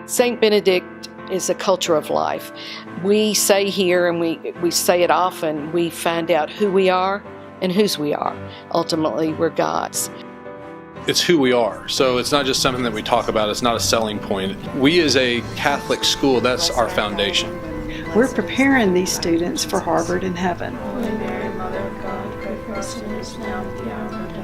St. Benedict is a culture of life. We say here, and we say it often, we find out who we are and whose we are. Ultimately, we're God's. It's who we are. So it's not just something that we talk about. It's not a selling point. We as a Catholic school, that's our foundation. We're preparing these students for Harvard and heaven.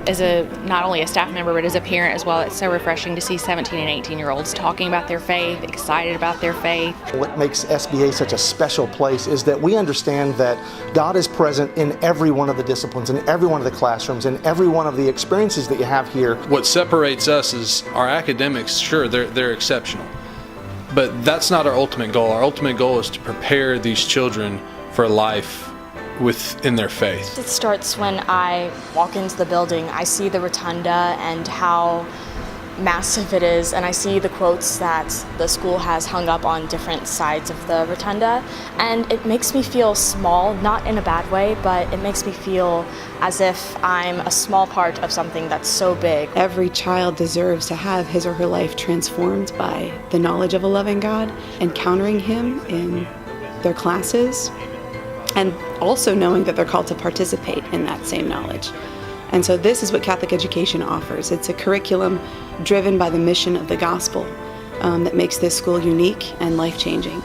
As not only a staff member, but as a parent as well, it's so refreshing to see 17 and 18-year-olds talking about their faith, excited about their faith. What makes SBA such a special place is that we understand that God is present in every one of the disciplines, in every one of the classrooms, in every one of the experiences that you have here. What separates us is our academics. Sure, they're exceptional, but that's not our ultimate goal. Our ultimate goal is to prepare these children for life within their faith. It starts when I walk into the building. I see the rotunda and how massive it is, and I see the quotes that the school has hung up on different sides of the rotunda, and it makes me feel small, not in a bad way, but it makes me feel as if I'm a small part of something that's so big. Every child deserves to have his or her life transformed by the knowledge of a loving God, encountering Him in their classes, and also knowing that they're called to participate in that same knowledge. And so this is what Catholic education offers. It's a curriculum driven by the mission of the gospel that makes this school unique and life-changing.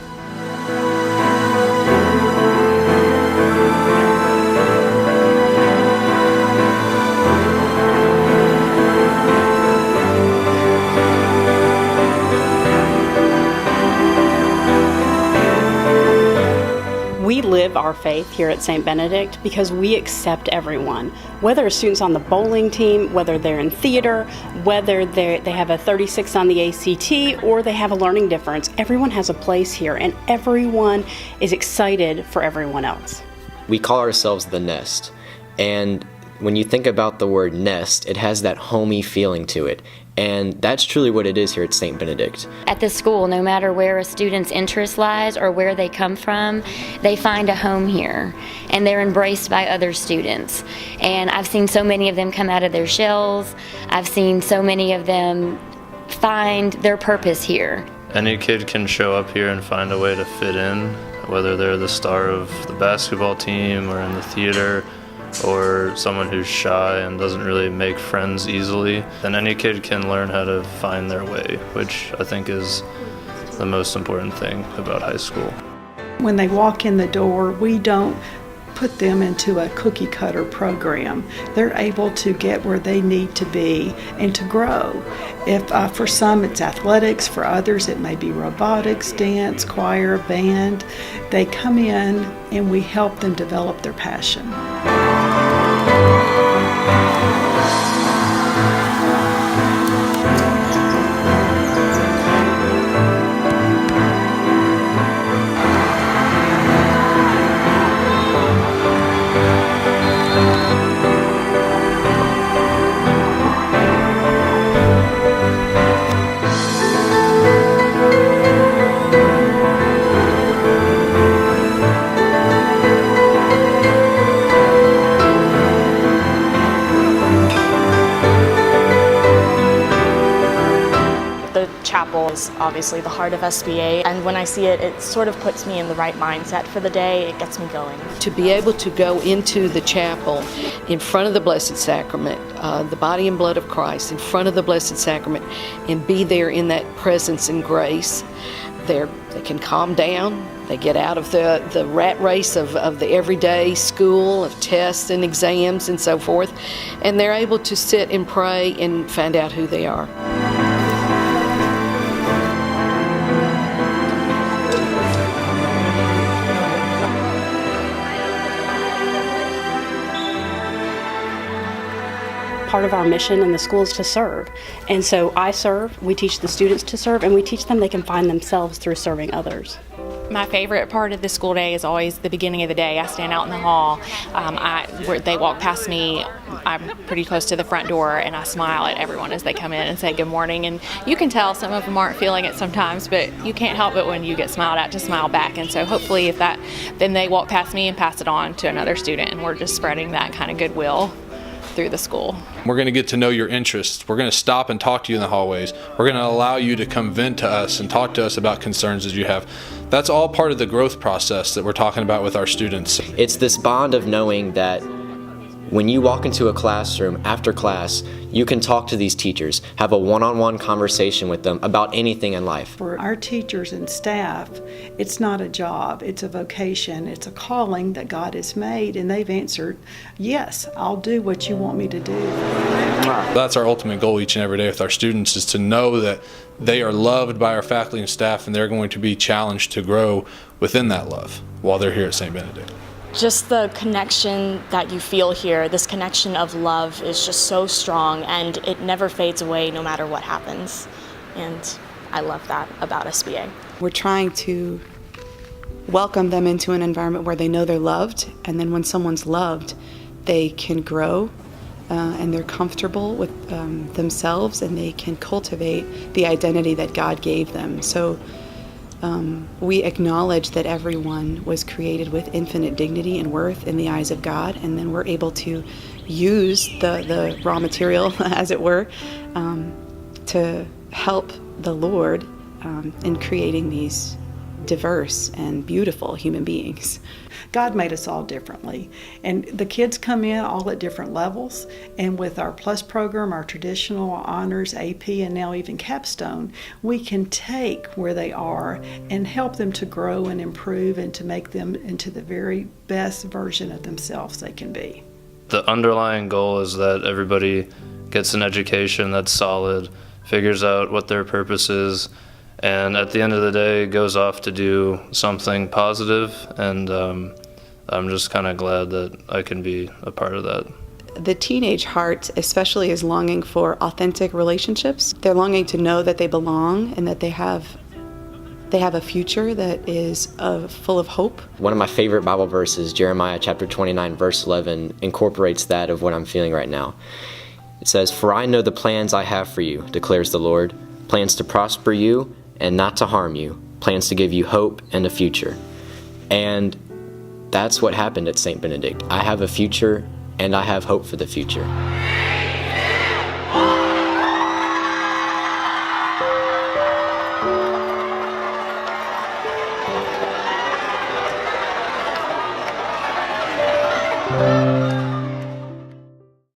We live our faith here at St. Benedict because we accept everyone, whether a student's on the bowling team, whether they're in theater, whether they have a 36 on the ACT, or they have a learning difference. Everyone has a place here, and everyone is excited for everyone else. We call ourselves the Nest, and when you think about the word nest, it has that homey feeling to it. And that's truly what it is here at St. Benedict. At the school, no matter where a student's interest lies or where they come from, they find a home here, and they're embraced by other students. And I've seen so many of them come out of their shells. I've seen so many of them find their purpose here. Any kid can show up here and find a way to fit in, whether they're the star of the basketball team or in the theater, or someone who's shy and doesn't really make friends easily, then any kid can learn how to find their way, which I think is the most important thing about high school. When they walk in the door, we don't put them into a cookie cutter program. They're able to get where they need to be and to grow. If for some it's athletics, for others it may be robotics, dance, choir, band. They come in and we help them develop their passion. Chapel is obviously the heart of SBA, and when I see it, it sort of puts me in the right mindset for the day. It gets me going. To be able to go into the chapel in front of the Blessed Sacrament, the body and blood of Christ, in front of the Blessed Sacrament, and be there in that presence and grace, they can calm down. They get out of the rat race of the everyday school, of tests and exams and so forth, and they're able to sit and pray and find out who they are. Part of our mission in the school is to serve. And so I serve, we teach the students to serve, and we teach them they can find themselves through serving others. My favorite part of the school day is always the beginning of the day. I stand out in the hall. Where they walk past me, I'm pretty close to the front door, and I smile at everyone as they come in and say good morning. And you can tell some of them aren't feeling it sometimes, but you can't help it when you get smiled at to smile back. And so hopefully then they walk past me and pass it on to another student, and we're just spreading that kind of goodwill through the school. We're going to get to know your interests. We're going to stop and talk to you in the hallways. We're going to allow you to come vent to us and talk to us about concerns that you have. That's all part of the growth process that we're talking about with our students. It's this bond of knowing that when you walk into a classroom after class, you can talk to these teachers, have a one-on-one conversation with them about anything in life. For our teachers and staff, it's not a job, it's a vocation, it's a calling that God has made, and they've answered, yes, I'll do what you want me to do. That's our ultimate goal each and every day with our students, is to know that they are loved by our faculty and staff, and they're going to be challenged to grow within that love while they're here at St. Benedict. Just the connection that you feel here, this connection of love is just so strong, and it never fades away no matter what happens. And I love that about SBA. We're trying to welcome them into an environment where they know they're loved, and then when someone's loved, they can grow and they're comfortable with themselves, and they can cultivate the identity that God gave them. So we acknowledge that everyone was created with infinite dignity and worth in the eyes of God, and then we're able to use the raw material, as it were, to help the Lord in creating these diverse and beautiful human beings. God made us all differently, and the kids come in all at different levels, and with our Plus program, our traditional honors, AP, and now even capstone, we can take where they are and help them to grow and improve and to make them into the very best version of themselves they can be. The underlying goal is that everybody gets an education that's solid, figures out what their purpose is, and at the end of the day goes off to do something positive, and I'm just kind of glad that I can be a part of that. The teenage heart especially is longing for authentic relationships. They're longing to know that they belong and that they have a future that is full of hope. One of my favorite Bible verses, Jeremiah chapter 29, verse 11, incorporates that of what I'm feeling right now. It says, "For I know the plans I have for you, declares the Lord, plans to prosper you and not to harm you, plans to give you hope and a future." And that's what happened at St. Benedict. I have a future, and I have hope for the future.